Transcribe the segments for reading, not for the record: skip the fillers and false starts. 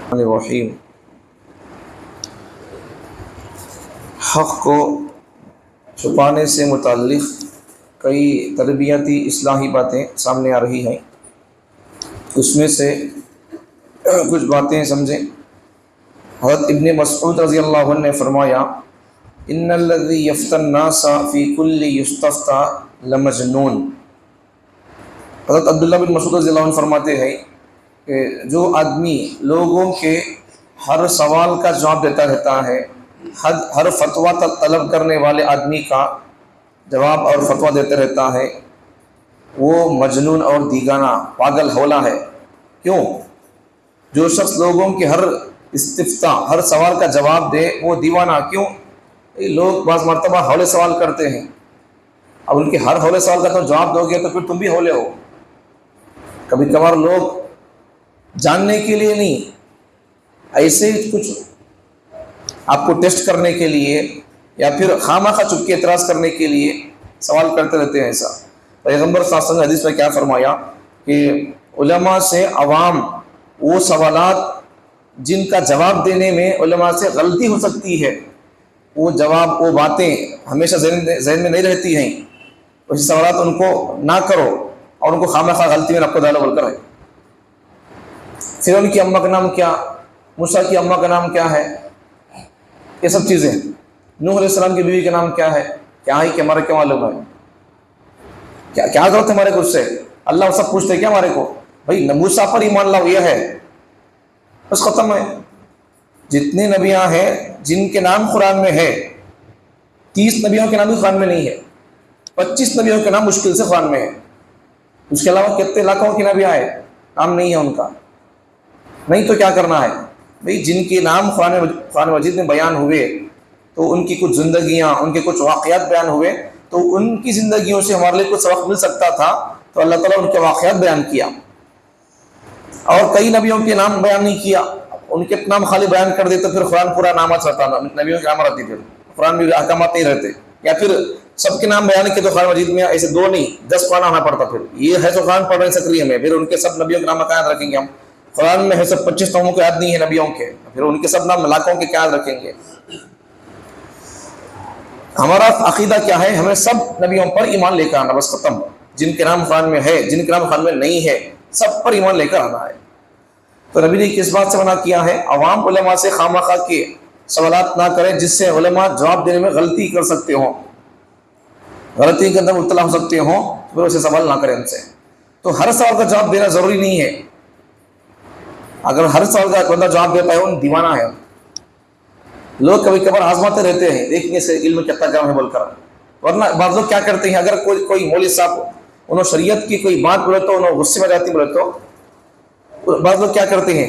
الرحیم حق کو چھپانے سے متعلق کئی تربیتی اصلاحی باتیں سامنے آ رہی ہیں. اس میں سے کچھ باتیں سمجھیں. حضرت ابن مسعود رضی اللہ عنہ نے فرمایا ان الذی یفتن الناس فی کل یستفتى لمجنون. حضرت عبداللہ بن مسعود رضی اللہ عنہ فرماتے ہیں کہ جو آدمی لوگوں کے ہر سوال کا جواب دیتا رہتا ہے، ہر فتویٰ طلب کرنے والے آدمی کا جواب اور فتویٰ دیتے رہتا ہے، وہ مجنون اور دیگانہ پاگل ہولا ہے. کیوں؟ جو شخص لوگوں کے ہر استفتاء، ہر سوال کا جواب دے وہ دیوانہ. کیوں؟ لوگ بعض مرتبہ ہولے سوال کرتے ہیں، اب ان کے ہر ہولے سوال کا تم جواب دو گے تو پھر تم بھی ہولے ہو. کبھی کبھار لوگ جاننے کے لیے نہیں، ایسے کچھ آپ کو ٹیسٹ کرنے کے لیے یا پھر خامخواہ چپ کے اعتراض کرنے کے لیے سوال کرتے رہتے ہیں. ایسا پیغمبر صلی اللہ علیہ وسلم نے حدیث میں کیا فرمایا کہ علماء سے عوام وہ سوالات جن کا جواب دینے میں علماء سے غلطی ہو سکتی ہے، وہ جواب، وہ باتیں ہمیشہ ذہن میں نہیں رہتی ہیں، ویسے سوالات ان کو نہ کرو اور ان کو خامخواہ غلطی میں نقد ڈالو بول کر ہے. فرعون کی اماں کا نام کیا، موسیٰ کی اماں کا نام کیا ہے، یہ سب چیزیں. نوح علیہ السلام کی بیوی کا نام کیا ہے، کیا ہے کہ ہمارے کیا معلوم ہے، کیا ضرورت ہے ہمارے کو اس سے؟ اللہ سب پوچھتے ہیں کیا ہمارے کو؟ بھائی موسیٰ پر ایمان لاؤ، یہ ہے بس، ختم ہے. جتنے نبیاں ہیں جن کے نام قرآن میں ہے، 30 نبیوں کے نام بھی قرآن میں نہیں ہے، 25 نبیوں کے نام مشکل سے قرآن میں ہے. اس کے علاوہ کتنے لاکھوں کے نبی آئے، نام نہیں ہے ان کا. نہیں تو کیا کرنا ہے بھئی؟ جن کے نام قرآن مجید میں بیان ہوئے تو ان کی کچھ زندگیاں، ان کے کچھ واقعات بیان ہوئے، تو ان کی زندگیوں سے ہمارے لیے کچھ سبق مل سکتا تھا، تو اللہ تعالیٰ ان کے واقعات بیان کیا. اور کئی نبیوں کے نام بیان نہیں کیا، ان کے نام خالی بیان کر دیتے، پھر قرآن پورا نامات رہتا، نبیوں کے نام رہتی، پھر قرآن میں احکامات نہیں رہتے. یا پھر سب کے نام بیان کیے تو قرآن مجید میں ایسے 2 نہیں 10 قرآن آنا پڑتا. پھر یہ ہے تو قرآن پڑھ نہیں سک رہی ہمیں، پھر ان کے سب نبیوں کے نام کا یاد رکھیں گے ہم؟ قرآن میں ہے سب 25 ناموں کو یاد نہیں ہے نبیوں کے، پھر ان کے سب نام لاکھوں کے کیا یاد رکھیں گے؟ ہمارا عقیدہ کیا ہے؟ ہمیں سب نبیوں پر ایمان لے کر آنا، بس ختم. جن کے نام قرآن میں ہے، جن کے نام قرآن میں نہیں ہے، سب پر ایمان لے کر آنا ہے. تو نبی نے کس بات سے منع کیا ہے؟ عوام علماء سے خامخواہ کے سوالات نہ کریں جس سے علماء جواب دینے میں غلطی کر سکتے ہوں، غلطی کے اندر مبتلا ہو سکتے ہوں، پھر اسے سوال نہ کریں ان سے. تو ہر سوال کا جواب دینا ضروری نہیں ہے. اگر ہر سوال کا بندہ جواب دیتا ہے وہ دیوانہ ہے. لوگ کبھی کبھار آزماتے رہتے ہیں، دیکھنے سے علم کتنا کم ہے بول کر. ورنہ بعض لوگ کیا کرتے ہیں، اگر کوئی مولوی صاحب انہوں شریعت کی کوئی بات بولے تو انہوں غصے میں جاتی بولے تو بعض لوگ کیا کرتے ہیں،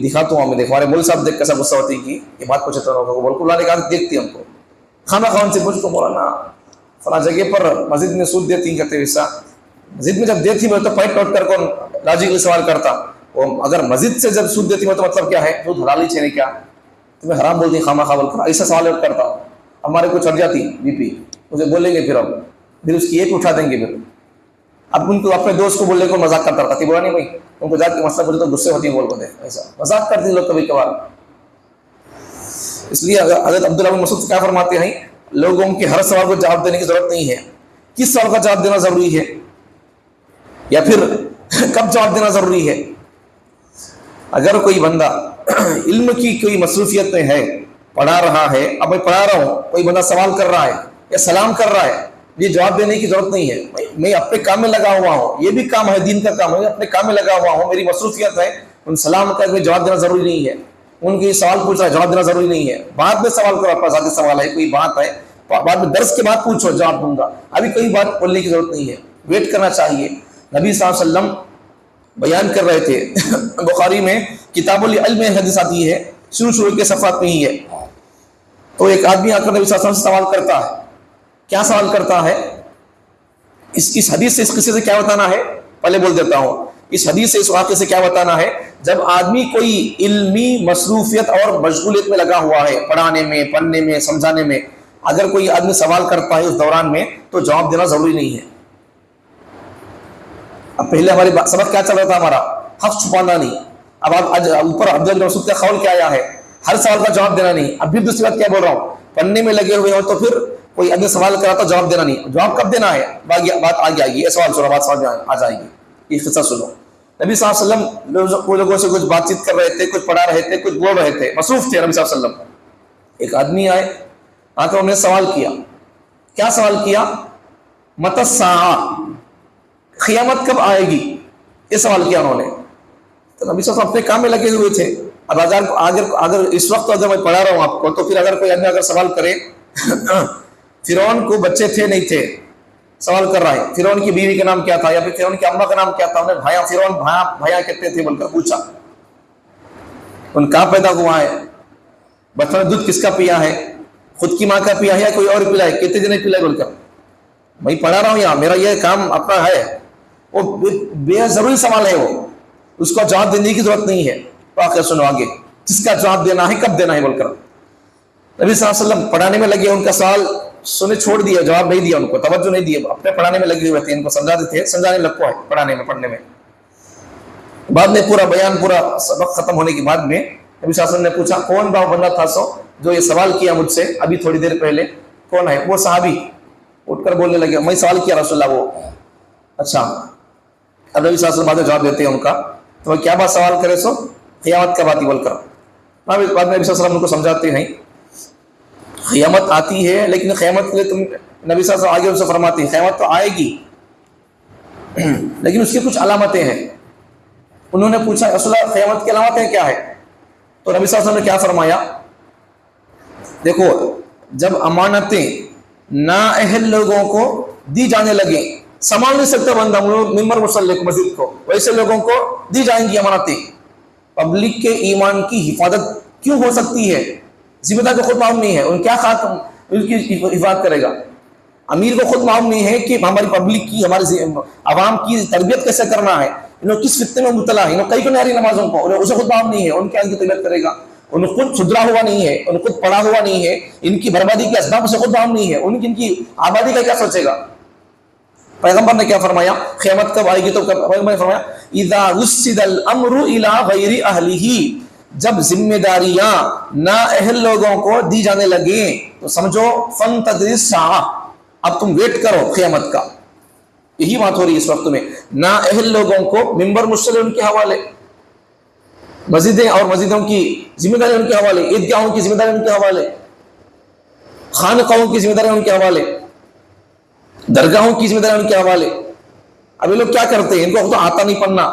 دکھاتا ہوں میں، ہمارے مولوی صاحب دیکھ کیسا غصہ ہوتی ہے کہ یہ بات پوچھے تو بول کو لانے کا دیکھتی ہے ان کو کھانا کھانے سے پوچھ کو مولانا فلاں جگہ پر مسجد میں سود دیتی کہتے ویسا. مسجد میں جب دیتی بولے تو پوائنٹ نوٹ کر کون لاجیکلی سوال کرتا. وہ اگر مسجد سے جب سود دیتی ہو تو مطلب کیا ہے؟ سود حلال ہی چھے نہیں کیا تمہیں حرام بولتی خامخواہ بول کر ایسا سوال کرتا. ہمارے کو چڑھ جاتی بی پی، اسے بولیں گے پھر اس کی ایک اٹھا دیں گے. پھر اب ان کو اپنے دوست کو بولنے کو مذاق کرتا رہتی، بولا نہیں بھائی ان کو جا کے مسئلہ بولے تو غصے ہوتی ہیں بول کو دے، ایسا مذاق کرتے لوگ کبھی کبھار. اس لیے حضرت عبداللہ بن مسعود کیا فرماتے ہیں، لوگوں کے ہر سوال کو جواب دینے کی ضرورت نہیں ہے. کس سوال کا جواب دینا ضروری ہے یا پھر کب جواب دینا ضروری ہے؟ اگر کوئی بندہ علم کی کوئی مصروفیت میں ہے، پڑھا رہا ہے، اب میں پڑھا رہا ہوں، کوئی بندہ سوال کر رہا ہے یا سلام کر رہا ہے، یہ جواب دینے کی ضرورت نہیں ہے. میں اپنے کام میں لگا ہوا ہوں، یہ بھی کام ہے، دین کا کام ہے، اپنے کام میں لگا ہوا ہوں، میری مصروفیت ہے. ان سلام کا جواب دینا ضروری نہیں ہے. ان کی سوال پوچھ رہا ہے، جواب دینا ضروری نہیں ہے. بعد میں سوال کرو، آپ کا ذاتی سوال ہے، کوئی بات ہے، بعد میں درس کے بعد پوچھو، جواب دوں گا. ابھی کوئی بات بولنے کی ضرورت نہیں ہے، ویٹ کرنا چاہیے. نبی صلی اللہ علیہ وسلم بیان کر رہے تھے، بخاری میں کتاب العلم میں حدیث آتی ہے، شروع کے صفحات میں ہی ہے. تو ایک آدمی آ کر نبی صلی اللہ علیہ وسلم سے سوال کرتا ہے. کیا سوال کرتا ہے؟ اس حدیث سے، اس قصے سے کیا بتانا ہے؟ پہلے بول دیتا ہوں. اس حدیث سے، اس واقعے سے کیا بتانا ہے؟ جب آدمی کوئی علمی مصروفیت اور مشغولیت میں لگا ہوا ہے، پڑھانے میں، پڑھنے میں، سمجھانے میں، اگر کوئی آدمی سوال کرتا ہے اس دوران میں تو جواب دینا ضروری نہیں ہے. اب پہلے ہماری سبق کیا چل رہا تھا؟ ہمارا حق چھپانا نہیں. اب آپ اوپر عبداللہ بن مسعود کا قول کیا آیا ہے، ہر سوال کا جواب دینا نہیں. اب بھی دوسری بات کیا بول رہا ہوں، پڑھنے میں لگے ہوئے ہو تو پھر کوئی آدمی سوال کرا تو جواب دینا نہیں. جواب کب دینا ہے؟ بات آگے آئے گی. یہ سوال سنو، بات سمجھ آ جائے گی. یہ قصہ سنو. نبی صلی اللہ علیہ وسلم لوگوں سے کچھ بات چیت کر رہے تھے، کچھ پڑھا رہے تھے، کچھ بول رہے تھے، مصروف تھے نبی صلی اللہ علیہ وسلم. ایک آدمی آئے، آ کر انہوں نے سوال کیا. کیا سوال کیا؟ متی الساعہ، قیامت کب آئے گی، یہ سوال کیا انہوں نے. تو نبی صلی اللہ علیہ وسلم اپنے کام میں لگے ہوئے تھے. اب اگر اس وقت اگر میں پڑھا رہا ہوں آپ کو، تو پھر اگر کوئی آدمی اگر سوال کرے فرعون کو بچے تھے نہیں تھے، سوال کر رہا ہے فرعون کی بیوی کا نام کیا تھا، یا پھر فرعون کی اماں کا نام کیا تھا، انہیں فرعون بھایا کہتے تھے بول کر پوچھا. ان کہاں پیدا ہوا ہے، بچپن میں دودھ کس کا پیا ہے، خود کی ماں کا پیا ہے یا کوئی اور پلا ہے، کتنے دن پلا بول کر. میں پڑھا رہا ہوں یہاں، میرا یہ کام اپنا ہے. وہ بے ضروری سوال ہے، وہ اس کو جواب دینے کی ضرورت نہیں ہے. واقعہ سنو آگے، جس کا جواب دینا ہے کب دینا ہے بول کر. نبی صلی اللہ علیہ وسلم پڑھانے میں لگے، ان کا سوال سنے چھوڑ دیا، جواب نہیں دیا، ان کو توجہ نہیں دی. اپنے پڑھانے میں لگے ہوئے تھے، ان کو سمجھاتے تھے، سمجھانے لگو ہے پڑھانے میں. بعد میں پورا بیان، پورا سبق ختم ہونے کے بعد میں نبی صلی اللہ علیہ وسلم نے پوچھا کون با بندہ تھا سو جو یہ سوال کیا مجھ سے ابھی تھوڑی دیر پہلے، کون ہے؟ وہ صحابی اٹھ کر بولنے لگے میں سوال کیا رسول اللہ. وہ اچھا. اب نبی صلی اللہ علیہ وسلم بعد میں جواب دیتے ہیں ان کا. تو کیا بات سوال کرے سو؟ قیامت کا بات ہی بول کر. بعد میں نبی صلی اللہ علیہ وسلم ان کو سمجھاتے ہیں قیامت آتی ہے، لیکن قیامت کے لیے تم، نبی صلی اللہ علیہ وسلم آگے ان سے فرماتے ہیں قیامت تو آئے گی لیکن اس کی کچھ علامتیں ہیں. انہوں نے پوچھا رسول اللہ قیامت کی علامتیں کیا ہے؟ تو نبی صلی اللہ علیہ وسلم نے کیا فرمایا؟ دیکھو، جب امانتیں نااہل لوگوں کو دی جانے لگیں، سنبھال نہیں سکتا بندہ ممبر مصلی کو، مسجد کو، ویسے لوگوں کو دی جائیں گی امانتیں. پبلک کے ایمان کی حفاظت کیوں ہو سکتی ہے؟ ذمہ دار کو خود معلوم نہیں ہے، ان کیا خاتم ان کی حفاظت کرے گا. امیر کو خود معلوم نہیں ہے کہ ہماری پبلک کی، ہماری عوام کی تربیت کیسے کرنا ہے، انہوں کس فتنے میں مبتلا ہے، انہوں کئی کو نہیں نمازوں کو، اسے خود معلوم نہیں ہے، ان کیا ان کی تربیت کرے گا. ان خود سدھرا ہوا نہیں ہے، ان خود پڑھا ہوا نہیں ہے، ان کی بربادی کے اسباب سے خود معلوم نہیں ہے، ان کی آبادی کا کیا سوچے گا. پیغمبر نے کیا فرمایا؟ قیامت کب آئے گی؟ تو پیغمبر نے فرمایا اذا وسد الامر الى غیر اہلہ، جب ذمہ داریاں نااہل لوگوں کو دی جانے لگیں تو سمجھو فانتظر الساعہ، اب تم ویٹ کرو قیامت کا. یہی بات ہو رہی ہے اس وقت میں. نااہل لوگوں کو ممبر مصلی ان کے حوالے، مسجدیں اور مسجدوں کی ذمہ داری ان کے حوالے، عیدگاہوں کی ذمہ داری ان کے حوالے، خانقاہوں کی ذمہ داری ان کے حوالے، درگاہوں کی ذمہ داری ان کے حوالے. اب یہ لوگ کیا کرتے ہیں؟ ان کو تو آتا نہیں پڑھنا،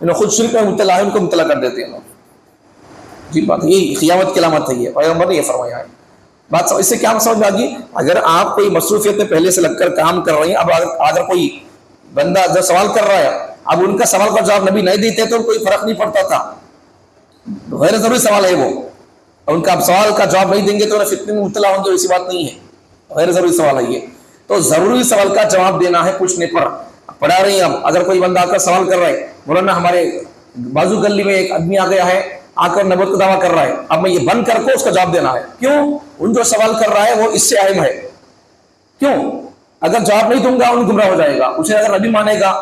انہوں خود شرک میں مبتلا ہے، ان کو مبتلا کر دیتے ہیں. جی بات یہی قیامت کی علامت ہے، یہ پیغمبر نے یہ فرمایا ہے. بات اس سے کیا سمجھ میں آ گئی؟ اگر آپ کوئی مصروفیت میں پہلے سے لگ کر کام کر رہے ہیں، اب اگر کوئی بندہ جو سوال کر رہا ہے، اب ان کا سوال کا جواب نبی نہیں دیتے تو کوئی فرق نہیں پڑتا تھا. غیر ضروری سوال ہے وہ، ان کا اب سوال کا جواب نہیں دیں گے تو فتنے میں مبتلا ہوں گے، ایسی بات نہیں ہے، غیر ضروری سوال ہے یہ. تو ضروری سوال کا جواب دینا ہے پوچھنے پر. پڑھا رہی ہیں اب اگر کوئی بندہ آ کر سوال کر رہا ہے، مولانا ہمارے بازو گلی میں ایک آدمی آ گیا ہے، آ کر نبوت کا دعویٰ کر رہا ہے، اب میں یہ بند کر کے اس کا جواب دینا ہے. کیوں؟ ان جو سوال کر رہا ہے وہ اس سے اہم ہے. کیوں؟ اگر جواب نہیں دوں گا ان گمراہ ہو جائے گا، اسے اگر نبی مانے گا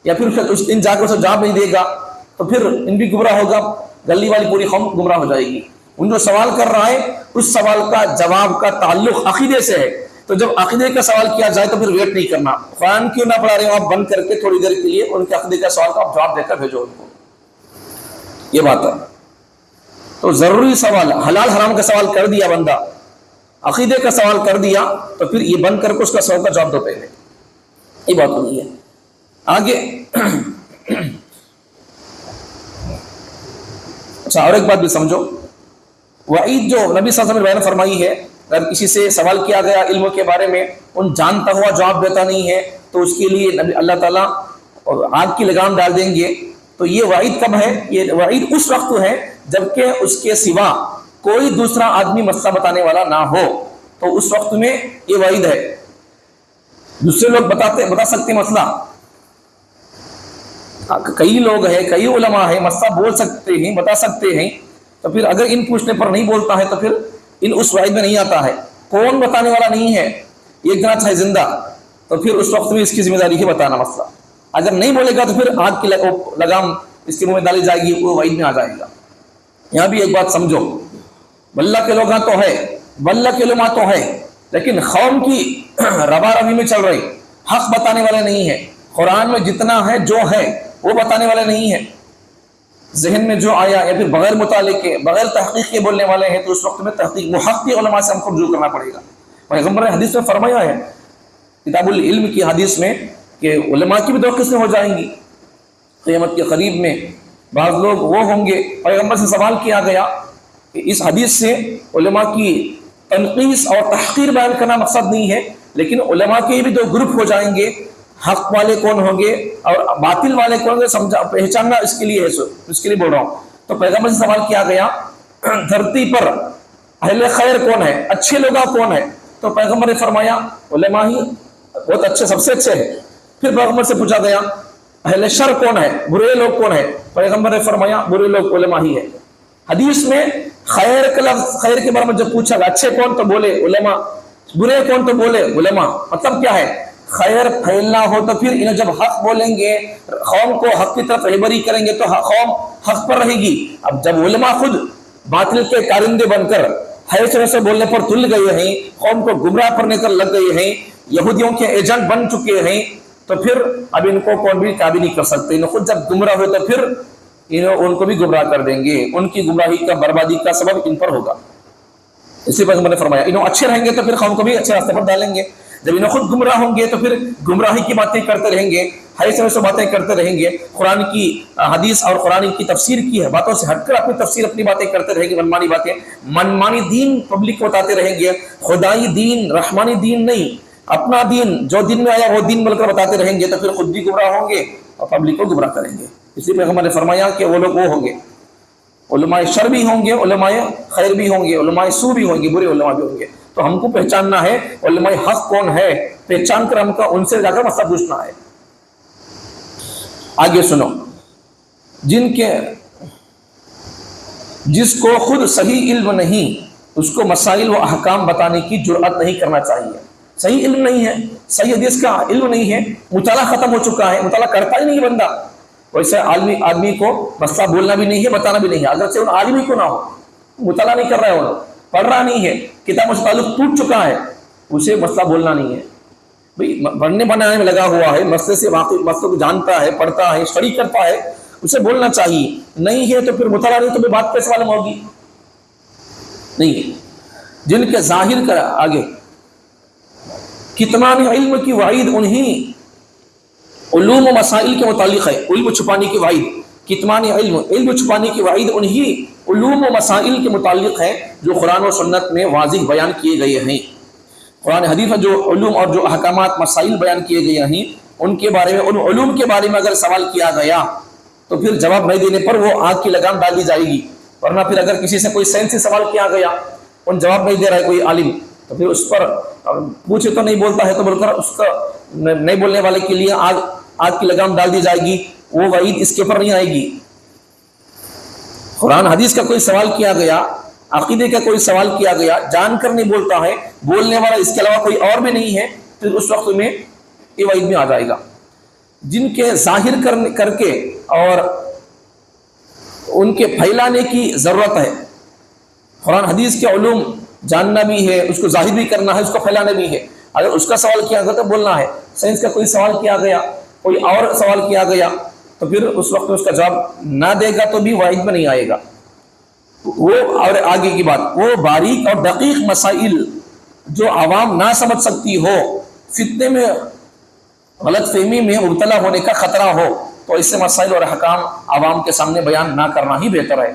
یا پھر ان جا کر اسے جواب نہیں دے گا تو پھر ان بھی گمراہ ہوگا، گلی والی پوری قوم گمراہ ہو جائے گی. ان جو سوال کر رہا ہے اس سوال کا جواب کا تعلق عقیدے سے ہے، تو جب عقیدے کا سوال کیا جائے تو پھر ویٹ نہیں کرنا. قرآن کیوں نہ پڑھا رہے ہو آپ، بند کر کے تھوڑی دیر کے لیے ان کے عقیدے کا سوال کا جواب دے کر بھیجو ان کو. یہ بات ہے. تو ضروری سوال، حلال حرام کا سوال کر دیا بندہ، عقیدے کا سوال کر دیا تو پھر یہ بند کر کے اس کا سوال کا جواب دو پہلے. یہ بات نہیں ہے. آگے اچھا اور ایک بات بھی سمجھو، وعید جو نبی صلی اللہ علیہ وسلم نے بیان فرمائی ہے، اگر کسی سے سوال کیا گیا علم کے بارے میں، ان جانتا ہوا جواب دیتا نہیں ہے تو اس کے لیے اللہ تعالیٰ آگ کی لگام ڈال دیں گے. تو یہ وعید کب ہے؟ یہ وعید اس وقت ہے جبکہ اس کے سوا کوئی دوسرا آدمی مسئلہ بتانے والا نہ ہو، تو اس وقت میں یہ وعید ہے. دوسرے لوگ بتا سکتے مسئلہ، کئی لوگ ہیں، کئی علماء ہیں، مسئلہ بول سکتے ہیں، بتا سکتے ہیں، تو پھر اگر ان پوچھنے پر نہیں بولتا ہے تو پھر ان اس وعید میں نہیں آتا ہے. کون بتانے والا نہیں ہے، ایک جنا چاہے زندہ، تو پھر اس وقت میں اس کی ذمہ داری ہے بتانا مسئلہ. اگر نہیں بولے گا تو پھر آگ کی لگام اس کے منہ میں ڈالی جائے گی وہ وعید میں آ جائے گا۔ یہاں بھی ایک بات سمجھو، واللہ کے لوگ تو ہے، واللہ کے علماء تو ہے، لیکن قوم کی روا روی میں چل رہے، حق بتانے والے نہیں ہیں۔ قرآن میں جتنا ہے جو ہے وہ بتانے والے نہیں ہیں، ذہن میں جو آیا یا پھر بغیر مطالعے کے بغیر تحقیق کے بولنے والے ہیں، تو اس وقت میں تحقیق محقق علماء سے ہم کو رجوع کرنا پڑے گا۔ پیغمبر نے حدیث میں فرمایا ہے، کتاب العلم کی حدیث میں، کہ علماء کی بھی دو قسمیں ہو جائیں گی قیامت کے قریب میں۔ بعض لوگ وہ ہوں گے، پیغمبر سے سوال کیا گیا کہ اس حدیث سے علماء کی تنقیص اور تحقیر بیان کرنا مقصد نہیں ہے، لیکن علماء کے بھی دو گروپ ہو جائیں گے، حق والے کون ہوں گے اور باطل والے کون ہوں گے، سمجھا پہچاننا اس کے لیے ہے، اس کے لیے بول رہا ہوں۔ تو پیغمبر سے سوال کیا گیا دھرتی پر اہل خیر کون ہے، اچھے لوگ کون ہے؟ تو پیغمبر نے فرمایا علماء ہی بہت اچھے، سب سے اچھے ہیں۔ پھر پیغمبر سے پوچھا گیا اہل شر کون ہے، برے لوگ کون ہے؟ پیغمبر نے فرمایا برے لوگ علماء ہی ہے۔ حدیث میں خیر کا لفظ، خیر کے بارے میں جب پوچھا گیا اچھے کون تو بولے علماء، برے کون تو بولے علماء۔ مطلب کیا ہے؟ خیر پھیلنا ہو تو پھر انہیں جب حق بولیں گے، قوم کو حق کی طرف رہبری کریں گے تو قوم حق پر رہے گی۔ اب جب علماء خود باطل کے کارندے بن کر سے بولنے پر تل گئے ہیں، قوم کو گمراہ کرنے کر لگ گئے ہیں، یہودیوں کے ایجنٹ بن چکے ہیں، تو پھر اب ان کو کون بھی قابل نہیں کر سکتے۔ انہیں خود جب گمراہ ہوئے تو پھر ان کو بھی گمراہ کر دیں گے، ان کی گمراہی کا بربادی کا سبب ان پر ہوگا۔ اسی پر ہم نے فرمایا انہوں اچھے رہیں گے تو پھر قوم کو بھی اچھے راستے پر ڈالیں گے، جب انہیں خود گمراہ ہوں گے تو پھر گمراہی کی باتیں کرتے رہیں گے، سے باتیں کرتے رہیں گے، قرآن کی حدیث اور قرآن کی تفسیر کی ہے باتوں سے ہٹ کر اپنی تفسیر اپنی باتیں کرتے رہیں گے، منمانی باتیں، منمانی دین پبلک کو بتاتے رہیں گے، خدائی دین رحمانی دین نہیں، اپنا دین جو دین میں آیا وہ دین بول کر بتاتے رہیں گے، تو پھر خود بھی گمراہ ہوں گے اور پبلک کو گمراہ کریں گے۔ اس لیے پیغمبر نے فرمایا کہ وہ لوگ وہ ہوں گے، علماء شر بھی ہوں گے، علماء خیر بھی ہوں گے، علماء سو بھی ہوں گے، برے علماء بھی ہوں گے۔ تو ہم کو پہچاننا ہے علماء حق کون ہے، پہچان کر ہم کا ان سے جا کر مسئلہ پوچھنا ہے۔ آگے سنو، جس کو خود صحیح علم نہیں، اس کو مسائل و احکام بتانے کی جرأت نہیں کرنا چاہیے۔ صحیح علم نہیں ہے، صحیح حدیث کا علم نہیں ہے، مطالعہ ختم ہو چکا ہے، مطالعہ کرتا ہی نہیں بندہ، ویسے آدمی کو مسئلہ بولنا بھی نہیں ہے، بتانا بھی نہیں ہے، اگرچہ ان عالم ہی کو نہ ہو، مطالعہ نہیں کر رہا ہے، وہ پڑھ رہا نہیں ہے، کتابوں سے تعلق ٹوٹ چکا ہے، اسے مسئلہ بولنا نہیں ہے۔ بھائی پڑھنے بنانے میں لگا ہوا ہے، مسئلے سے واقف، مسئلے کو جانتا ہے، پڑھتا ہے، اسٹڈی کرتا ہے، اسے بولنا چاہیے۔ نہیں ہے تو پھر مطالعہ نہیں تو بات کیسے معلوم ہوگی؟ نہیں ہے۔ جن کے ظاہر کا آگے کتمان علم کی وعید انہی علوم و مسائل کے متعلق ہے، علم چھپانے کی وعید، کتمان علم چھپانے کی وعید انہی علوم و مسائل کے متعلق ہے جو قرآن و سنت میں واضح بیان کیے گئے ہیں۔ قرآن حدیث میں جو علوم اور جو احکامات مسائل بیان کیے گئے ہیں، ان کے بارے میں، ان علوم کے بارے میں اگر سوال کیا گیا تو پھر جواب نہیں دینے پر وہ آگ کی لگام ڈال دی جائے گی۔ ورنہ پھر اگر کسی سے کوئی سائنسی سوال کیا گیا، ان جواب نہیں دے رہا ہے کوئی عالم، تو پھر اس پر پوچھے تو نہیں بولتا ہے تو بول کر اس کا نہیں بولنے والے کے لیے آگ کی لگام ڈال دی جائے گی، وہ وعید اس کے اوپر نہیں آئے گی۔ قرآن حدیث کا کوئی سوال کیا گیا، عقیدے کا کوئی سوال کیا گیا، جان کر نہیں بولتا ہے، بولنے والا اس کے علاوہ کوئی اور بھی نہیں ہے، پھر اس وقت میں یہ وعید میں آ جائے گا۔ جن کے ظاہر کر کے اور ان کے پھیلانے کی ضرورت ہے، قرآن حدیث کے علوم جاننا بھی ہے، اس کو ظاہر بھی کرنا ہے، اس کو پھیلانا بھی ہے۔ اگر اس کا سوال کیا گیا تو بولنا ہے، سائنس کا کوئی سوال کیا گیا، کوئی اور سوال کیا گیا، تو پھر اس وقت اس کا جواب نہ دے گا تو بھی وعید میں نہیں آئے گا۔ وہ اور آگے کی بات، وہ باریک اور دقیق مسائل جو عوام نہ سمجھ سکتی ہو، فتنے میں، غلط فہمی میں مبتلا ہونے کا خطرہ ہو، تو ایسے مسائل اور احکام عوام کے سامنے بیان نہ کرنا ہی بہتر ہے۔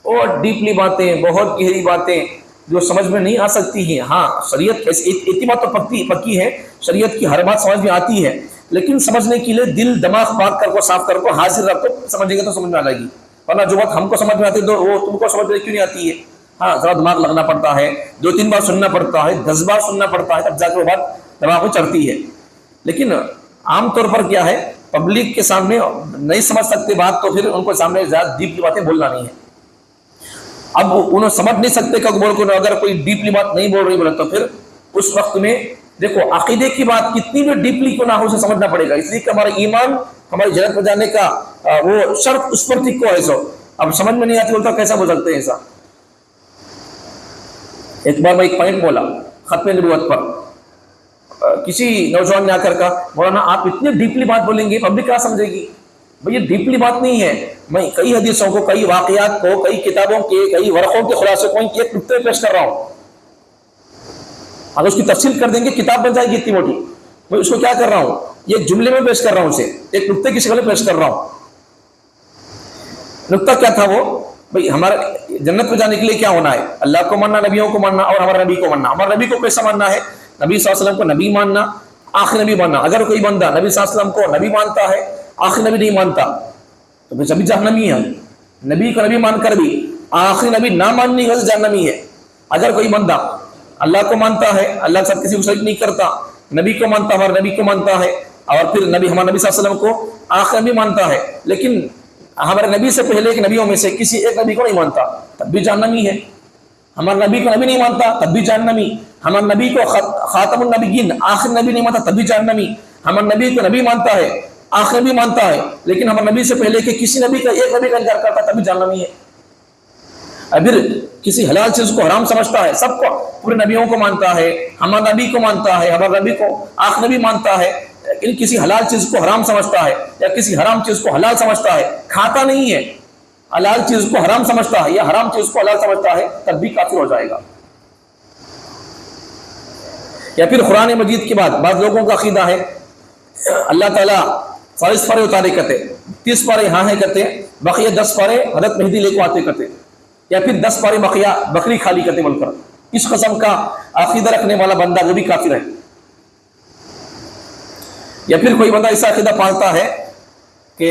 اور ڈیپلی باتیں، بہت گہری باتیں جو سمجھ میں نہیں آ سکتی ہیں، ہاں شریعت اتنی بات تو پکی ہے، شریعت کی ہر بات سمجھ میں آتی ہے، لیکن سمجھنے کے لیے دل دماغ پاک کر کو صاف کر کو حاضر رکھ کو سمجھیں گے تو سمجھ میں آ جائے گی۔ ورنہ جو بات ہم کو سمجھ میں آتی ہے تو وہ تم کو سمجھ میں کیوں نہیں آتی ہے؟ ہاں ذرا دماغ لگنا پڑتا ہے، 2-3 بار سننا پڑتا ہے، 10 بار سننا پڑتا ہے، تب جا کے وہ بات دماغ میں چڑھتی ہے۔ لیکن عام طور پر کیا ہے، پبلک کے سامنے نہیں سمجھ سکتے بات تو پھر ان کو سامنے زیادہ ڈیپلی باتیں بولنا نہیں ہے۔ اب انہوں سمجھ نہیں سکتے کہ بول کو اگر کوئی ڈیپلی بات نہیں بول رہی بولے تو پھر اس وقت میں دیکھو عقیدے کی بات کتنی بھی ڈیپلی کیوں نہ ہو اسے سمجھنا پڑے گا، اس لیے کہ ہمارا ایمان ہماری جنت میں جانے کا وہ شرط اس پر تھی کو ایسا، اب سمجھ میں نہیں آتی بولتا کیسا بول سکتے ہیں ایسا. ایک بار میں ایک پوائنٹ بولا ختم نبوت پر، کسی نوجوان نے آ کر کہا مولانا آپ اتنی ڈیپلی بات بولیں گے پبلک کیا سمجھے گی؟ بھئی یہ ڈیپلی بات نہیں ہے، میں کئی حدیثوں کو، کئی واقعات کو، کئی کتابوں کے، کئی ورقوں کے خلاصے کو ایک نقطے میں پیش کر رہا ہوں. اگر اس کی تفصیل کر دیں گے کتاب بن جائے گی اتنی موٹی. میں اس کو کیا کر رہا ہوں، یہ ایک جملے میں پیش کر رہا ہوں، اسے ایک نقطے کی شکل میں پیش کر رہا ہوں. نقطہ کیا تھا وہ، بھئی ہمارے جنت میں جانے کے لیے کیا ہونا ہے؟ اللہ کو ماننا، نبیوں کو ماننا اور ہمارے نبی کو ماننا. ہمارے نبی کو کیسا ماننا ہے؟ نبی صلی اللہ علیہ وسلم کو نبی ماننا، آخری نبی ماننا. اگر کوئی بندہ نبی صلی اللہ علیہ وسلم کو نبی مانتا ہے، آخری نبی نہیں مانتا، تو پھر سبھی جہنمی ہے. نبی کو نبی مان کر بھی آخری نبی نہ ماننے کی وجہ سے جہنمی ہے. اگر کوئی بندہ اللہ کو مانتا ہے، اللہ کے ساتھ کسی کو شریک نہیں کرتا، نبی کو مانتا، ہمارے نبی کو مانتا ہے، اور پھر ہمارے نبی صلی اللہ علیہ وسلم کو آخری نبی مانتا ہے، لیکن ہمارے نبی سے پہلے کے نبیوں میں سے کسی ایک نبی کو نہیں مانتا، تب بھی جہنمی ہے. ہمارے نبی کو نبی نہیں مانتا، تب بھی جہنمی. ہمارے نبی کو خاتم النبیین آخری نبی نہیں مانتا، تب بھی جہنمی. ہمارے نبی کو نبی مانتا ہے، آخری نبی مانتا ہے، لیکن ہمارے نبی سے پہلے کے کسی نبی کا ایک نبی کا انکار کرتا، تب بھی جہنمی ہے. پھر کسی حلال چیز کو حرام سمجھتا ہے، سب کو پورے نبیوں کو مانتا ہے، ہمارے نبی کو مانتا ہے، ہمارے نبی کو آخری نبی مانتا ہے، لیکن کسی حلال چیز کو حرام سمجھتا ہے یا کسی حرام چیز کو حلال سمجھتا ہے، کھاتا نہیں ہے، حلال چیز کو حرام سمجھتا ہے یا حرام چیز کو حلال سمجھتا ہے، تب بھی کافر ہو جائے گا. یا پھر قرآن مجید کے بعد بعض لوگوں کا عقیدہ ہے اللہ تعالیٰ 40 پارے اتارے کرتے، 30 پارے یہاں ہے کرتے، بقیہ 10 پارے حضرت مہدی لے کو آتے کرتے، یا پھر 10 پارے بقیہ بکری خالی کرتے بول کر. اس قسم کا عقیدہ رکھنے والا بندہ وہ بھی کافر ہے. یا پھر کوئی بندہ ایسا عقیدہ پالتا ہے کہ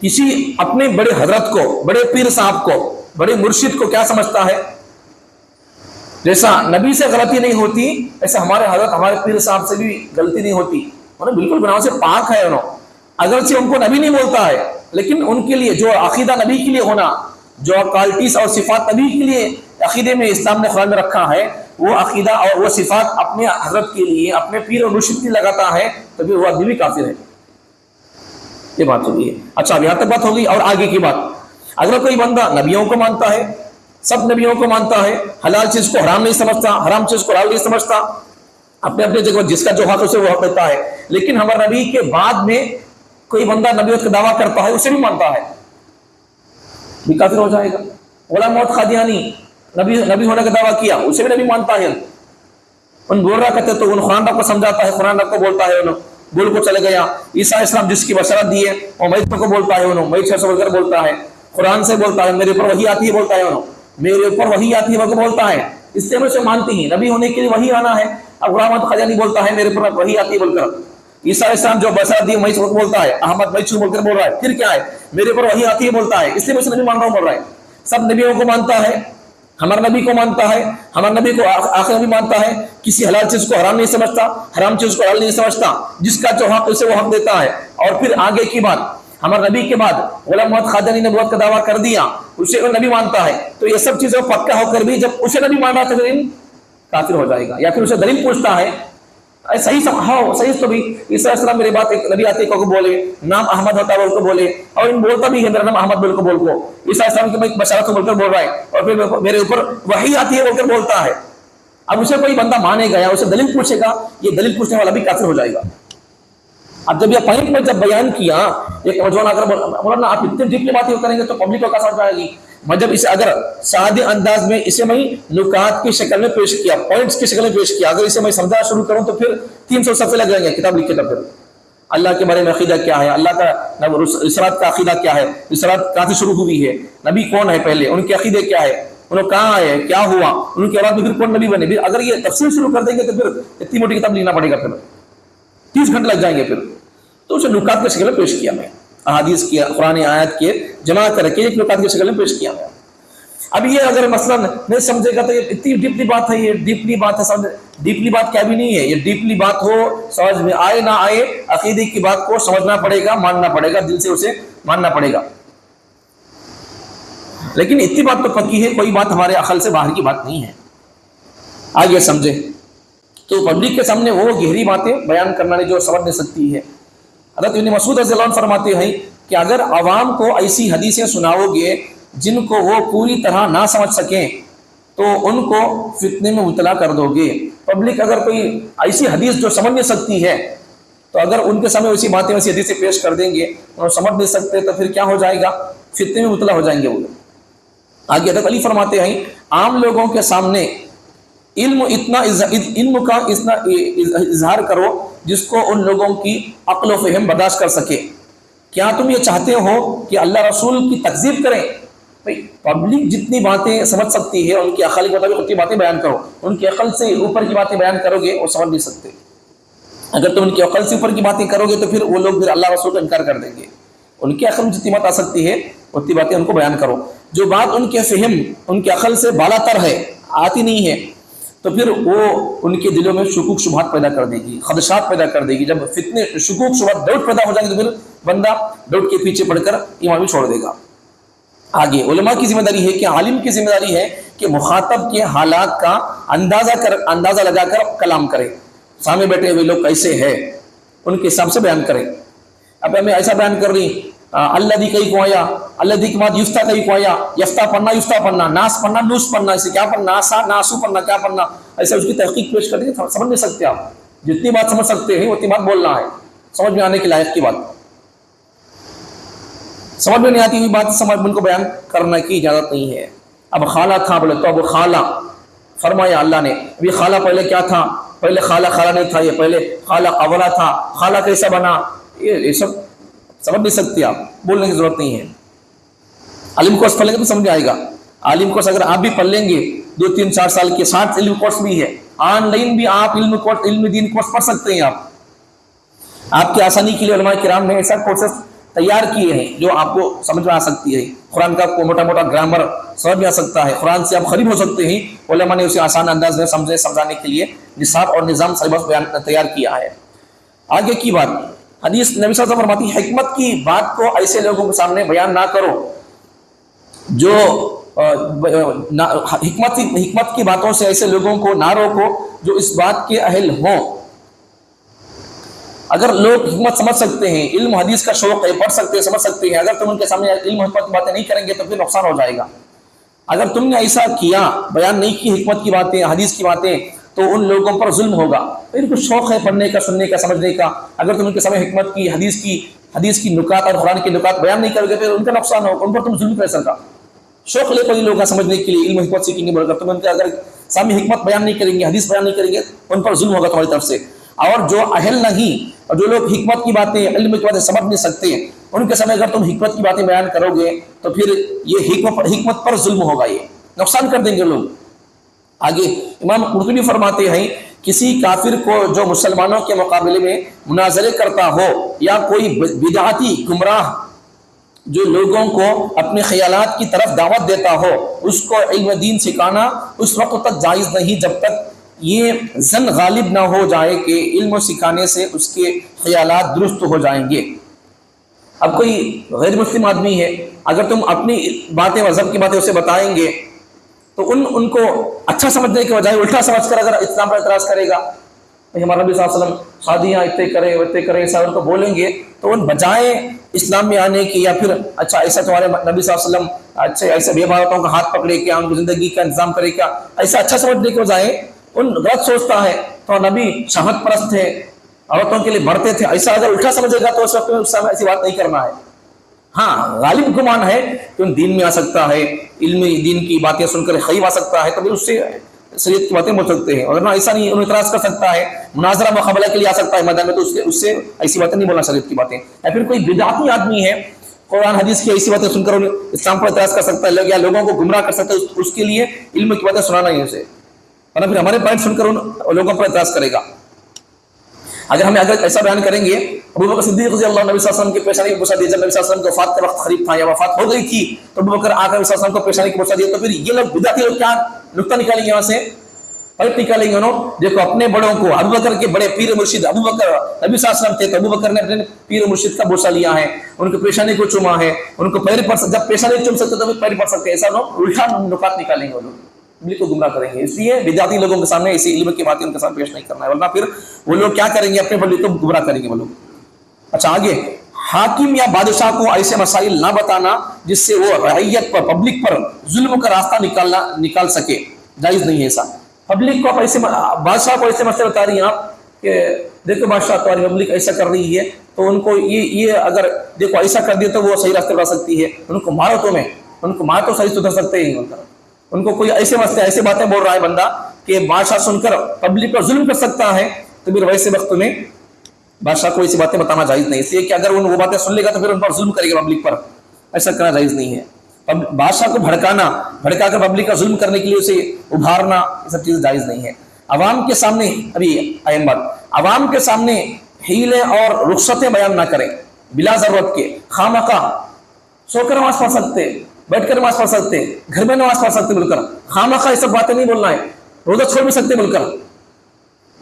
کسی اپنے بڑے حضرت کو، بڑے پیر صاحب کو، بڑے مرشد کو کیا سمجھتا ہے، جیسا نبی سے غلطی نہیں ہوتی ایسا ہمارے حضرت، ہمارے پیر صاحب سے بھی غلطی نہیں ہوتی، انہیں بالکل گناہوں سے پاک ہے. اگرچہ ان کو نبی نہیں بولتا ہے، لیکن ان کے لیے جو عقیدہ نبی کے لیے ہونا، جو کوالٹیز اور صفات نبی کے لیے عقیدے میں اسلام نے قرآن میں رکھا ہے، وہ عقیدہ اور وہ صفات اپنے حضرت کے لیے، اپنے پیر اور مرشد کے لیے لگاتا ہے، تو پھر وہ آدمی بھی کافر ہے. یہ بات ہوگی. اچھا اب یہاں تک بات ہوگی. اور آگے کی بات، اگر کوئی بندہ نبیوں کو مانتا ہے، سب نبیوں کو مانتا ہے، حلال چیز کو حرام نہیں سمجھتا، حرام چیز کو حلال نہیں سمجھتا، اپنے اپنے جگہ جس کا جو حق اسے وہ حق دیتا ہے، لیکن ہمارے نبی کے بعد میں کوئی بندہ نبیت کا دعویٰ کرتا ہے، اسے بھی مانتا ہے، بھی کافر ہو جائے گا. غلام محمد قادیانی نبی ہونے کا دعویٰ کیا، اسے بھی نبی مانتا ہے. ان بول رہا کرتے تو ان قرآن کو سمجھاتا ہے، قرآن کو بولتا ہے، انہوں بول کو چلے گیا. عیسیٰ علیہ السلام جس کی بشارت دی ہے وہ میت کو بولتا ہے، انہوں میت سے بول کر بولتا ہے، قرآن سے بولتا ہے، میرے اوپر وحی آتی ہے بولتا ہے، انہوں میرے اوپر وحی آتی ہے وہ بولتا ہے. اس سے ہم اسے مانتی ہیں، نبی ہونے کے لیے وحی آنا ہے. اب غلام محمد قادیانی بولتا ہے میرے اوپر وحی آتی ہے بول کر. عیسیٰ علیہ السلام جو بشارت دی میت کو بولتا ہے، احمد میت بول کر بول رہا ہے، پھر کیا ہے میرے اوپر وحی آتی ہے بولتا ہے، اس لیے میں اسے نبی مان رہا ہوں بول رہا ہے. سب نبیوں کو مانتا ہے، ہمارے نبی کو مانتا ہے، ہمارے نبی کو آخر نبی مانتا ہے، کسی حلال چیز کو حرام نہیں سمجھتا، حرام چیز کو حلال نہیں سمجھتا، جس کا جو حق اسے وہ حق دیتا ہے. اور پھر آگے کی بات، ہمارے نبی کے بعد غلام محمد قادیانی نے نبوت کا دعویٰ کر دیا، اسے وہ نبی مانتا ہے، تو یہ سب چیزیں پکا ہو کر بھی جب اسے نبی مان رہا تھا پھر کافر ہو جائے گا. یا پھر اسے دلیل پوچھتا ہے، صحیح ہاں صحیح تو بھی عیسیٰ علیہ السلام میرے بات ایک نبی آتے کو بولے، نام احمد ہوتا ہے بول کو بولے، اور ان بولتا بھی ہے میرا نام احمد بول کو بول کو، عیسیٰ علیہ السلام کی میں بشارت بول کر بول رہا ہے، اور پھر میرے اوپر وحی آتی ہے بول کر بولتا ہے. اب اسے کوئی بندہ مانے گا یا اسے دلیل پوچھے گا، یہ دلیل پوچھنے والا بھی کافر ہو جائے گا. اب جب یہ پوائنٹ میں جب بیان کیا، ایک نوجوان اگر مولانا آپ اتنے ڈیپلی باتیں کریں گے تو پبلک کو کیا سمجھ آئے گی. میں جب اسے اگر سادے انداز میں اسے میں نکات کی شکل میں پیش کیا، پوائنٹس کی شکل میں پیش کیا، اگر اسے میں سمجھا شروع کروں تو پھر 300 صفحے لگ جائیں گے کتاب لکھے تب. پھر اللہ کے بارے میں عقیدہ کیا ہے، اللہ کا رسالت کا عقیدہ کیا ہے، رسالت کہاں سے شروع ہوئی ہے، نبی کون ہے پہلے، ان کے عقیدے کیا ہے، انہوں کہاں آئے، کیا ہوا، ان کے اولاد میں پھر کون نبی بنے. اگر یہ تفصیل شروع کر دیں گے تو پھر اتنی موٹی کتاب لکھنا پڑے گا، پھر 30 گھنٹے لگ جائیں گے. پھر تو اسے نکات کی شکل میں پیش کیا، میں احادیث کی قرآن آیات کے جمع کر کے ایک نکات کی شکل میں پیش کیا. میں اب یہ اگر مثلا نہیں سمجھے گا تو یہ اتنی ڈیپلی بات ہے، یہ ڈیپلی بات ہے، ڈیپلی بات کیا بھی نہیں ہے، یہ ڈیپلی بات ہو سمجھ میں آئے نہ آئے، عقیدے کی بات کو سمجھنا پڑے گا، ماننا پڑے گا، دل سے اسے ماننا پڑے گا. لیکن اتنی بات تو پکی ہے، کوئی بات ہمارے عقل سے باہر کی بات نہیں ہے. آگے سمجھے تو پبلک کے سامنے وہ گہری باتیں بیان کرنا نہیں جو سمجھ نہیں سکتی ہے. حضرت ابن مسعود رضی اللہ عنہ فرماتے ہیں کہ اگر عوام کو ایسی حدیثیں سناؤ گے جن کو وہ پوری طرح نہ سمجھ سکیں تو ان کو فتنے میں مبتلا کر دو گے. پبلک اگر کوئی ایسی حدیث جو سمجھ نہیں سکتی ہے تو اگر ان کے سامنے ویسی باتیں ویسی حدیثیں پیش کر دیں گے اور سمجھ نہیں سکتے تو پھر کیا ہو جائے گا؟ فتنے میں مبتلا ہو جائیں گے وہ لوگ. آگے حضرت علی فرماتے ہیں عام لوگوں کے سامنے علم کا اتنا اظہار کرو جس کو ان لوگوں کی عقل و فہم برداشت کر سکے. کیا تم یہ چاہتے ہو کہ اللہ رسول کی تکذیب کریں؟ پبلک جتنی باتیں سمجھ سکتی ہے ان کی عقل کے مطابق اتنی باتیں بیان کرو. ان کی عقل سے اوپر کی باتیں بیان کرو گے وہ سمجھ نہیں سکتے. اگر تم ان کی عقل سے اوپر کی باتیں کرو گے تو پھر وہ لوگ پھر اللہ رسول کا انکار کر دیں گے. ان کی عقل میں جتنی بات آ سکتی ہے اتنی باتیں ان کو بیان کرو. جو بات ان کے فہم ان کی عقل سے بالا تر ہے آتی نہیں ہے تو پھر وہ ان کے دلوں میں شکوک شبہات پیدا کر دے گی، خدشات پیدا کر دے گی. جب فتنے شکوک شبہات ڈاؤٹ پیدا ہو جائیں گے تو پھر بندہ ڈاؤٹ کے پیچھے پڑھ کر ایمان بھی چھوڑ دے گا. آگے علماء کی ذمہ داری ہے کہ عالم کی ذمہ داری ہے کہ مخاطب کے حالات کا اندازہ لگا کر کلام کرے. سامنے بیٹھے ہوئے لوگ کیسے ہیں ان کے حساب سے بیان کریں. اب ہمیں ایسا بیان کر رہی اللہ دی کئی کو آیا، اللہ دی کے بعد یفتہ کئی کو آیا، یفتہ پڑھنا یفتہ پڑھنا، ناس پڑھنا نوس پڑھنا، اسے کیا پڑھنا، ناسا ناسو پڑھنا کیا پڑھنا، ایسا اس کی تحقیق پیش کر دیں. سمجھ نہیں سکتے آپ. جتنی بات سمجھ سکتے ہیں اتنی بات بولنا ہے، سمجھ میں آنے کے لائق کی بات. سمجھ میں نہیں آتی ہوئی بات سمجھ ان کو بیان کرنے کی اجازت نہیں ہے. اب خالہ تھا بولے تو اب خالہ فرمایا اللہ نے. ابھی خالہ پہلے کیا تھا؟ پہلے خالہ نہیں تھا، یہ پہلے خالہ قبلہ تھا. خالہ کیسا بنا؟ یہ سب سمجھ نہیں سکتے آپ، بولنے کی ضرورت نہیں ہے. علم کورس پڑھ لیں گے تو سمجھ آئے گا. عالم کورس اگر آپ بھی پڑھ لیں گے 2-3-4 سال کے 60 علم کورس بھی ہے. آن لائن بھی آپ علم دین کورس پڑھ سکتے ہیں. آپ کی آسانی کے لیے علماء کرام نے ایسا کورسز تیار کیے ہیں جو آپ کو سمجھ میں آ سکتی ہے. قرآن کا موٹا گرامر سمجھ میں آ سکتا ہے، قرآن سے آپ قریب ہو سکتے ہیں. علماء نے اسے آسان انداز میں سمجھانے کے لیے نصاب اور نظام سلیبس تیار کیا ہے. آگے کی بات حدیث نبی صلی اللہ علیہ وسلم فرماتی ہے حکمت کی بات کو ایسے لوگوں کے سامنے بیان نہ کرو جو حکمت کی باتوں سے ایسے لوگوں کو نہ روکو جو اس بات کے اہل ہوں. اگر لوگ حکمت سمجھ سکتے ہیں، علم حدیث کا شوق ہے، پڑھ سکتے ہیں، سمجھ سکتے ہیں، اگر تم ان کے سامنے علم حکمت کی باتیں نہیں کریں گے تو پھر نقصان ہو جائے گا. اگر تم نے ایسا کیا، بیان نہیں کی حکمت کی باتیں، حدیث کی باتیں، تو ان لوگوں پر ظلم ہوگا. ان کو شوق ہے پڑھنے کا، سننے کا، سمجھنے کا. اگر تم ان کے سامنے حکمت کی، حدیث کی نکات اور قرآن کے نکات بیان نہیں کرو گے پھر ان کا نقصان ہوگا، ان پر تم ظلم کیسے کا. شوق لے کوئی لوگ سمجھنے کے لیے، علم حکمت سیکھیں گے بول کر تم ان کے اگر سامنے حکمت بیان نہیں کریں گے، حدیث بیان نہیں کریں گے، ان پر ظلم ہوگا تمہاری طرف سے. اور جو اہل نہیں اور جو لوگ حکمت کی باتیں، علم کی باتیں سمجھ نہیں سکتے، ان کے سامنے اگر تم حکمت کی باتیں بیان کرو گے تو پھر یہ حکمت پر ظلم ہوگا، یہ نقصان کر دیں گے لوگ. آگے امام قرطبی فرماتے ہیں کسی کافر کو جو مسلمانوں کے مقابلے میں مناظرے کرتا ہو یا کوئی بدعتی گمراہ جو لوگوں کو اپنے خیالات کی طرف دعوت دیتا ہو، اس کو علم دین سکھانا اس وقت تک جائز نہیں جب تک یہ ظن غالب نہ ہو جائے کہ علم سکھانے سے اس کے خیالات درست ہو جائیں گے. اب کوئی غیر مسلم آدمی ہے، اگر تم اپنی باتیں، مذہب کی باتیں اسے بتائیں گے تو ان کو اچھا سمجھنے کے بجائے الٹا سمجھ کر اگر اسلام پر اعتراض کرے گا، ہمارا نبی صلی اللہ علیہ وسلم شادیاں اتنے کریں ایسا ان کو بولیں گے تو ان بجائے اسلام میں آنے کی یا پھر اچھا ایسا تمہارے نبی صلی اللہ علیہ وسلم اچھا ایسے بے عورتوں کا ہاتھ پکڑے کیا، ان کی زندگی کا انتظام کرے کیا، ایسا اچھا سمجھنے کے بجائے ان غلط سوچتا ہے تو نبی شہوت پرست تھے، عورتوں کے لیے بڑھتے تھے، ایسا اگر الٹا سمجھے گا تو اس وقت میں اس ایسی بات نہیں کرنا ہے. ہاں غالب گمان ہے کہ ان دین میں آ سکتا ہے، علمی دین کی باتیں سن کر خیب آ سکتا ہے تو پھر اس سے شریعت کی باتیں بول سکتے ہیں. اگر نہ ایسا نہیں، انہیں اعتراض کر سکتا ہے، مناظرہ مقابلہ کے لیے آ سکتا ہے میدان میں تو اس سے ایسی باتیں نہیں بولنا شریعت کی باتیں. یا پھر کوئی بدعتی آدمی ہے، قرآن حدیث کی ایسی باتیں سن کر اسلام پر اعتراض کر سکتا ہے یا لوگوں کو گمراہ کر سکتا ہے، اس کے لیے علم کی باتیں سنانا ہی اسے، ورنہ پھر ہمارے پوائنٹ سن کر ان لوگوں پر اعتراض کرے گا. اگر ایسا بیان کریں گے، ابوبکر صدیق رضی اللہ عنہ نبی صلی اللہ علیہ وسلم کی پیشانی کی بوسہ دی، جب نبی صلی اللہ علیہ وسلم کو وفات کا وقت قریب تھا یا وفات ہو گئی تھی تو ابوبکر آ کر نبی صلی اللہ علیہ وسلم کو پیشانی کی بوسہ دیا، تو پھر یہ لوگ بدعتی لوگ کیا نقطہ نکالیں گے، وہاں سے پلٹ نکالیں گے. انہوں دیکھو اپنے بڑوں کو، ابوبکر کے بڑے پیر مرشد ابوبکر نبی صلی اللہ علیہ وسلم تھے تو ابوبکر نے اپنے پیر مرشد کا بوسہ لیا ہے، ان کو پیشانی کو چوما ہے، ان کو پیر پر جب پیشانی چوم سکتے تو پیر پڑ سکتے، ایسا لوگ الٹا نکات نکالیں گے، وہ لوگ کو گمراہ کریں گے. اس لیے بدعتی لوگوں کے سامنے اسی علم کی باتیں ان کے سامنے پیش نہیں کرنا ہے، ورنہ پھر وہ لوگ کیا کریں گے، اپنے بندے کو گمراہ کریں گے وہ لوگ. اچھا آگے، حاکم یا بادشاہ کو ایسے مسائل نہ بتانا جس سے وہ رعیت پر، پبلک پر ظلم کا راستہ نکال سکے، جائز نہیں ہے ایسا۔ پبلک کو آپ ایسے، بادشاہ کو ایسے مسئلے بتا رہی ہیں آپ کہ دیکھو بادشاہ تمہاری پبلک ایسا کر رہی ہے، تو ان کو یہ اگر دیکھو ایسا کر دیا تو وہ صحیح راستے پر آ سکتی ہے، ان کو مارو، تمہیں ان کو مار تو صحیح سدھر سکتے ہی، ان کو کوئی ایسے مسئلے ایسے باتیں بول رہا ہے بندہ کہ بادشاہ سن کر پبلک پر ظلم کر سکتا ہے، تو پھر ویسے وقت میں بادشاہ کو ایسی باتیں بتانا جائز نہیں، اس لیے کہ اگر وہ باتیں سن لے گا تو پھر ان پر ظلم کرے گا پبلک پر، ایسا کرنا جائز نہیں ہے۔ بادشاہ کو بھڑکا کر پبلک کا ظلم کرنے کے لیے اسے ابھارنا، یہ سب چیزیں جائز نہیں ہے۔ عوام کے سامنے، ابھی اہم بات، عوام کے سامنے حیلے اور رخصتیں بیان نہ کریں بلا ضرورت کے، خواہ سو کر نماز پڑھ سکتے، بیٹھ کر نماز پڑھ سکتے، گھر میں نماز پڑھ سکتے بول کر خواہ یہ سب باتیں نہیں بولنا ہے، روزہ چھوڑ بھی سکتے بول کر،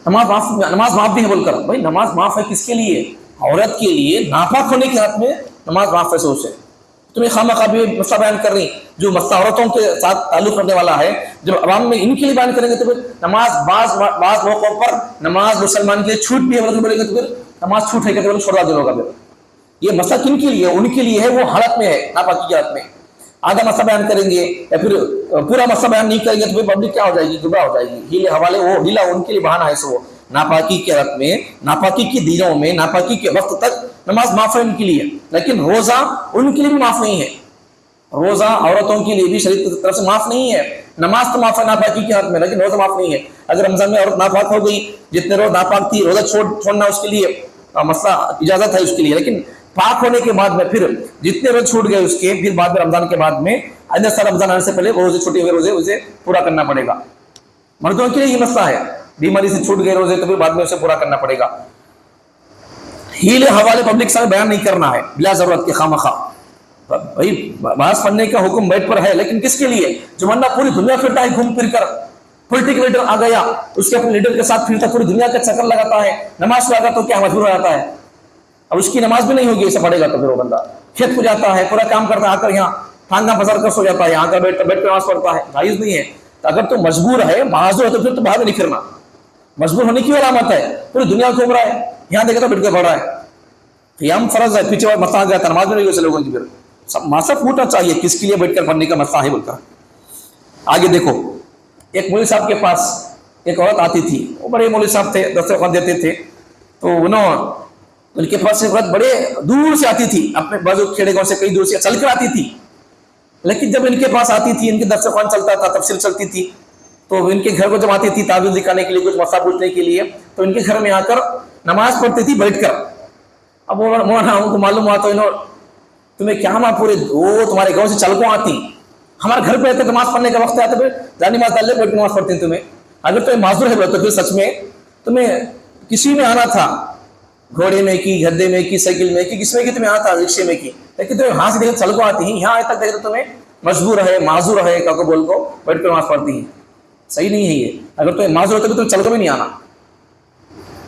نماز معاف بھی ہے بول کر، بھائی نماز معاف ہے کس کے لیے؟ عورت کے لیے، ناپاک ہونے کے حق میں نماز معاف ہے سوچ سے۔ تمہیں خواہ بھی مسئلہ بیان کر رہی جو مسئلہ عورتوں کے ساتھ تعلق رکھنے والا ہے، جب عوام میں ان کے لیے بیان کریں گے تو پھر نماز بعض موقعوں پر نماز مسلمان کے لیے چھوٹ بھی ہے بولیں گے تو پھر نماز چھوٹ ہے کہ چھوڑا دینا ہوگا۔ پھر یہ مسئلہ کن کے لیے؟ ان کے لیے ہے وہ حالت میں ہے، ناپاکی کی حالت میں۔ آدھا مسئلہ بیان کریں گے یا پھر پورا مسئلہ بیان نہیں کریں گے تو پھر پبلک کیا ہو جائے گی؟ گمراہ ہو جائے گی۔ ہیلے حوالے، وہ ہیلا ان کے لیے بہانہ ہے، سو ناپاکی کے حالت میں، ناپاکی کے دنوں میں، ناپاکی کے وقت تک نماز معاف ہے ان کے لیے، لیکن روزہ ان کے لیے بھی معاف نہیں ہے۔ روزہ عورتوں کے لیے بھی شریعت کی طرف سے معاف نہیں ہے۔ نماز تو معاف ہے ناپاکی کے حالت میں، لیکن روزہ معاف نہیں ہے۔ اگر رمضان میں عورت ناپاک ہو گئی، جتنے روز ناپاک تھی، روزہ چھوڑنا اس کے لیے مسئلہ اجازت ہے اس کے لیے، لیکن پاک ہونے کے بعد میں پھر جتنے روز چھوٹ گئے اس کے، پھر بعد میں رمضان کے بعد میں آئندہ سال رمضان آنے سے پہلے وہ روزے چھوٹے ہوئے روزے اسے پورا کرنا پڑے گا۔ مردوں کے لیے یہ مسئلہ ہے، بیماری سے چھوٹ گئے روزے تو پھر بعد میں اسے پورا کرنا پڑے گا۔ ہیلے حوالے پبلک سے بیان نہیں کرنا ہے بلا ضرورت کے، خواہ بھائی نماز پڑھنے کا حکم بیٹھ پر ہے، لیکن کس کے لیے؟ جو بندہ پوری دنیا پھرتا ہے گھوم پھر کر، پولیٹیکل لیڈر آ گیا، اس کے اپنے لیڈر کے ساتھ پھرتا پوری دنیا کا چکر لگاتا ہے، نماز پڑھا تو کیا مجبور ہو جاتا ہے؟ اب اس کی نماز بھی نہیں ہوگی ایسا پڑھے گا تو پھر وہ بندہ کھیت کو جاتا ہے، پورا کام کرتا ہے، آ کر یہاں ٹھانگا پسار کر سو جاتا ہے، یہاں کر بیٹھ کر نماز پڑھتا ہے، جائز نہیں ہے۔ تو اگر تو مجبور ہے، معذور ہے، تو پھر تو باہر نہیں پھرنا، مجبور ہونے کی علامت ہے۔ پوری دنیا گھوم رہا ہے، یہاں دیکھا تو بیٹھ کے پڑھ رہا ہے، قیام فرض ہے، پیچھے مسئلہ آ گیا تھا، نماز میں نہیں ہوئی لوگوں کی، پھر سب ماسا پوچھنا چاہیے کس کے لیے بیٹھ کر پڑھنے کا مسئلہ ہے بول کر۔ آگے دیکھو، ایک مولوی صاحب کے پاس ایک عورت آتی تھی، وہ بڑے مولوی صاحب تھے، دسترخوان دیتے تھے، تو ان کے پاس ایک عورت بڑے دور سے آتی تھی، اپنے بازو کھیڑے گاؤں سے کئی دور سے چل کر آتی تھی، لیکن جب ان کے پاس آتی تھی، ان کے دسترخوان چلتا تھا، تفسیر چلتی تھی، تو ان کے گھر کو جب آتی تھی تعویذ دکھانے کے لیے، کچھ مسئلہ پوچھنے کے لیے، تو ان کے گھر میں آ کر نماز پڑھتی تھی بیٹھ کر۔ اب مولانا ان کو معلوم ہوا تو تمہیں کیا ہم پورے وہ تمہارے گاؤں سے چل کو آتی، ہمارے گھر پہ آتے نماز پڑھنے کا وقت آتا پھر جانی نماز ڈال لے بیٹھ نماز پڑھتی ہیں تمہیں۔ اگر تمہیں معذور ہے تو پھر سچ میں تمہیں کسی میں آنا تھا، گھوڑے میں کی، گدے میں کی، سائیکل میں کی، کس میں کی تمہیں آنا تھا، رکشے میں کی، لیکن تمہیں وہاں سے دیکھتے چل کو آتی ہیں، یہاں آئے تک دیکھتے تمہیں مجبور ہے، معذور ہے، کا بول کو بیٹھ کر نماز پڑھتی ہیں۔ صحیح نہیں ہے یہ، اگر تمہیں معذور ہوتا تو تمہیں چل کو بھی نہیں آنا،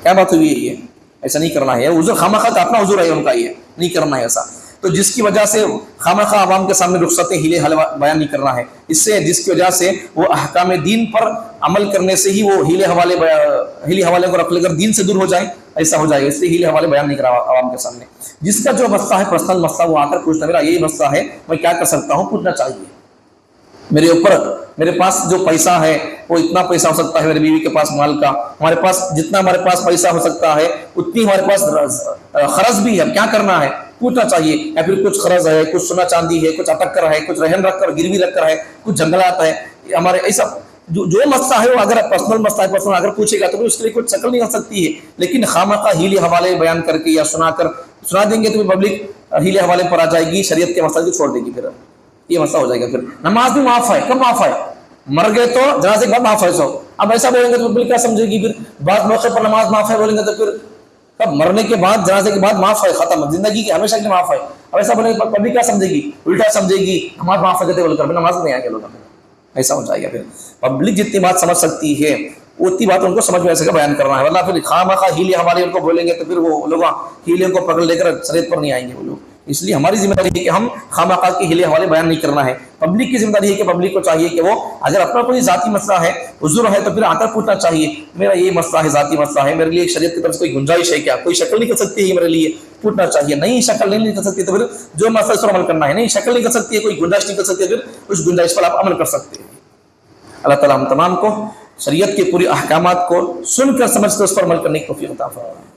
کیا بات ہوئی ہے؟ یہ ایسا نہیں کرنا ہے، عذر خامخواہ کا اپنا عذر ہے ان کا، یہ نہیں کرنا ہے ایسا۔ تو جس کی وجہ سے خامخواہ عوام کے سامنے رخصتیں ہیلے بیان نہیں کرنا ہے، اس سے جس کی وجہ سے وہ احکام دین پر عمل کرنے سے ہی وہ ہیلے حوالے کو رکھ لے کر دین سے دور ہو جائے، ایسا ہو جائے، اس لیے ہیلے حوالے بیان نہیں کرا عوام کے سامنے۔ جس کا جو مسئلہ ہے، پرسنل مسئلہ، وہ آ کر پوچھنا میرا یہی مسئلہ ہے، میں کیا کر سکتا ہوں، پوچھنا چاہیے۔ میرے اوپر، میرے پاس جو پیسہ ہے وہ اتنا پیسہ ہو سکتا ہے، میری بیوی کے پاس مال کا، ہمارے پاس جتنا ہمارے پاس پیسہ ہو سکتا ہے اتنی ہمارے پاس خرچ بھی ہے، کیا کرنا ہے پوچھنا چاہیے۔ یا پھر کچھ قرض ہے، کچھ سونا چاندی ہے، کچھ اٹک کر ہے، کچھ رہن رکھ کر گروی رکھ کر ہے، کچھ جنگلات ہے، ہمارے ایسا جو مسئلہ ہے وہ اگر پرسنل مسئلہ ہے، پرسنل اگر پوچھے گا تو اس کے لیے کچھ شکل نہیں ہو سکتی ہے، لیکن خامخواہ ہیلے حوالے بیان کر کے یا سنا دیں گے تو پبلک ہیلے حوالے پر آ جائے گی، شریعت کے مسائل کو چھوڑ دے گی، پھر یہ مسئلہ ہو جائے گا۔ پھر نماز بھی معاف ہے، کب معاف ہے؟ مر گئے تو جنازے کے بعد معاف ہے، سو اب ایسا بولیں گے تو پبلک کیا سمجھے گی؟ پھر بعض موقع پر نماز معاف ہے بولیں گے تو پھر کب؟ مرنے کے بعد، جنازے کے بعد معاف ہے، ختم، زندگی کے ہمیشہ کے لیے معاف ہے۔ اب ایسا بولیں گے پبلک کیا سمجھے گی؟ الٹا سمجھے گی نماز معاف کرتے بول کر پھر نماز نہیں آئے گے لوگ، ایسا ہو جائے گا۔ پھر پبلک جتنی بات سمجھ سکتی ہے اتنی بات ان کو سمجھ میں ایسے کا بیان کرنا ہے، ورنہ پھر خامخواہ ہیلے حوالے ان کو بولیں گے تو پھر وہ لوگ ہیلے کو پکڑ لے کر شریعت پر نہیں آئیں گے وہ لوگ۔ اس لیے ہماری ذمہ داری ہے کہ ہم خامخواہ کے ہیلے حوالے بیان نہیں کرنا ہے۔ پبلک کی ذمہ داری ہے کہ پبلک کو چاہیے کہ وہ اگر اپنا کوئی ذاتی مسئلہ ہے، عذر ہے، تو پھر آ کر پوچھنا چاہیے میرا یہ مسئلہ ہے، ذاتی مسئلہ ہے، میرے لیے شریعت کی طرف سے کوئی گنجائش ہے کیا؟ کوئی شکل نہیں کر سکتی ہے میرے لیے، پوچھنا چاہیے. نہیں شکل نہیں کر سکتی تو پھر جو مسئلہ اس پر عمل کرنا ہے, نہیں شکل نہیں کر سکتی ہے, کوئی گنجائش نہیں کر سکتی ہے, پھر اس گنجائش پر آپ عمل کر سکتے ہیں. اللہ تعالیٰ ہم تمام کو شریعت کے پوری احکامات کو سن کر سمجھ کر اس پر عمل کرنے کی توفیق عطا فرمائے.